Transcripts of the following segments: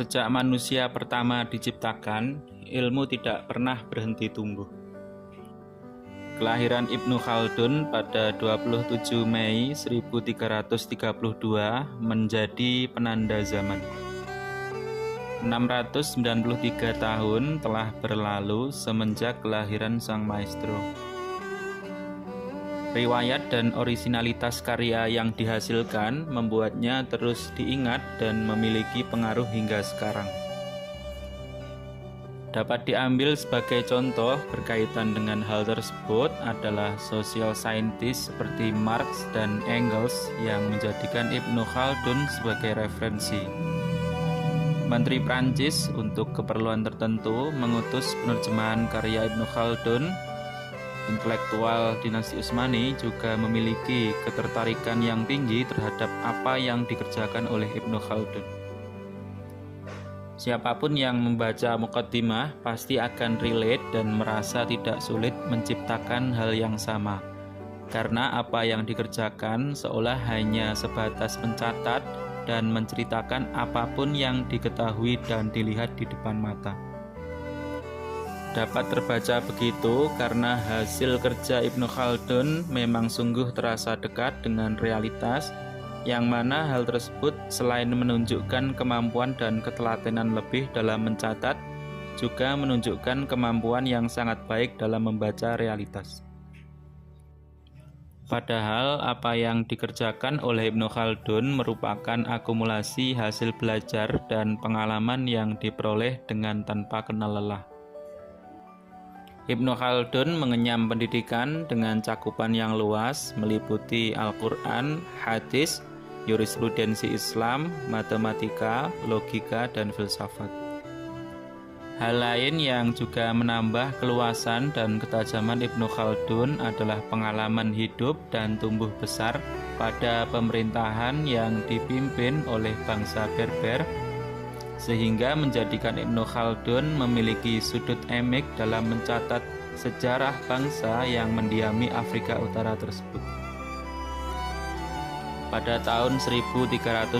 Sejak manusia pertama diciptakan, ilmu tidak pernah berhenti tumbuh. Kelahiran Ibnu Khaldun pada 27 Mei 1332 menjadi penanda zaman. 693 tahun telah berlalu semenjak kelahiran sang maestro. Riwayat dan orisinalitas karya yang dihasilkan membuatnya terus diingat dan memiliki pengaruh hingga sekarang. Dapat diambil sebagai contoh berkaitan dengan hal tersebut adalah social scientist seperti Marx dan Engels yang menjadikan Ibnu Khaldun sebagai referensi. Menteri Prancis untuk keperluan tertentu mengutus penerjemahan karya Ibnu Khaldun. Intelektual dinasti Utsmani juga memiliki ketertarikan yang tinggi terhadap apa yang dikerjakan oleh Ibnu Khaldun. Siapapun yang membaca Muqaddimah pasti akan relate dan merasa tidak sulit menciptakan hal yang sama, karena apa yang dikerjakan seolah hanya sebatas mencatat dan menceritakan apapun yang diketahui dan dilihat di depan mata. Dapat terbaca begitu karena hasil kerja Ibnu Khaldun memang sungguh terasa dekat dengan realitas, yang mana hal tersebut selain menunjukkan kemampuan dan ketelatenan lebih dalam mencatat, juga menunjukkan kemampuan yang sangat baik dalam membaca realitas. Padahal apa yang dikerjakan oleh Ibnu Khaldun merupakan akumulasi hasil belajar dan pengalaman yang diperoleh dengan tanpa kenal lelah. Ibnu Khaldun mengenyam pendidikan dengan cakupan yang luas, meliputi Al-Quran, hadis, jurisprudensi Islam, matematika, logika, dan filsafat. Hal lain yang juga menambah keluasan dan ketajaman Ibnu Khaldun adalah pengalaman hidup dan tumbuh besar pada pemerintahan yang dipimpin oleh bangsa Berber, sehingga menjadikan Ibnu Khaldun memiliki sudut emik dalam mencatat sejarah bangsa yang mendiami Afrika Utara tersebut. Pada tahun 1377,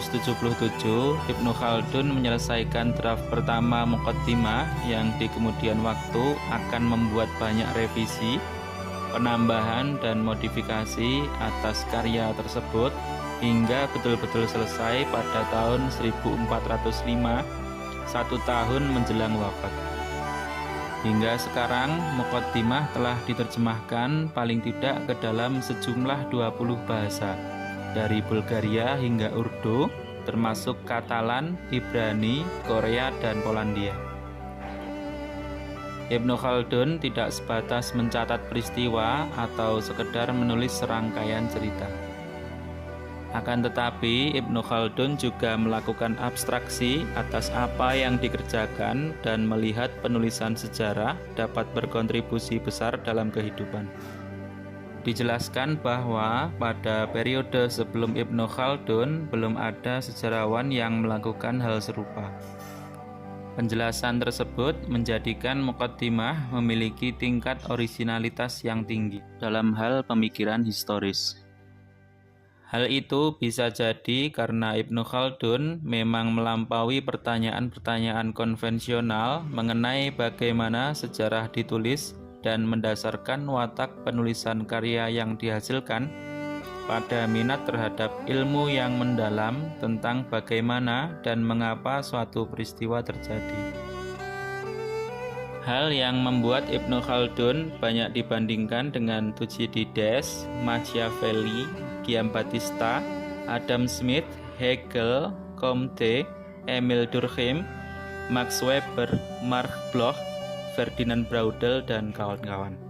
Ibnu Khaldun menyelesaikan draft pertama Muqaddimah yang di kemudian waktu akan membuat banyak revisi, penambahan dan modifikasi atas karya tersebut hingga betul-betul selesai pada tahun 1405, 1 tahun menjelang wafat. Hingga sekarang, Muqaddimah telah diterjemahkan paling tidak ke dalam sejumlah 20 bahasa, dari Bulgaria hingga Urdu, termasuk Katalan, Ibrani, Korea, dan Polandia. Ibnu Khaldun tidak sebatas mencatat peristiwa atau sekedar menulis serangkaian cerita. Akan tetapi, Ibnu Khaldun juga melakukan abstraksi atas apa yang dikerjakan dan melihat penulisan sejarah dapat berkontribusi besar dalam kehidupan. Dijelaskan bahwa pada periode sebelum Ibnu Khaldun belum ada sejarawan yang melakukan hal serupa. Penjelasan tersebut menjadikan Muqaddimah memiliki tingkat orisinalitas yang tinggi dalam hal pemikiran historis. Hal itu bisa jadi karena Ibnu Khaldun memang melampaui pertanyaan-pertanyaan konvensional mengenai bagaimana sejarah ditulis dan mendasarkan watak penulisan karya yang dihasilkan pada minat terhadap ilmu yang mendalam tentang bagaimana dan mengapa suatu peristiwa terjadi. Hal yang membuat Ibnu Khaldun banyak dibandingkan dengan Thucydides, Machiavelli, Giambattista, Adam Smith, Hegel, Comte, Emil Durkheim, Max Weber, Mark Bloch, Ferdinand Braudel, dan kawan-kawan.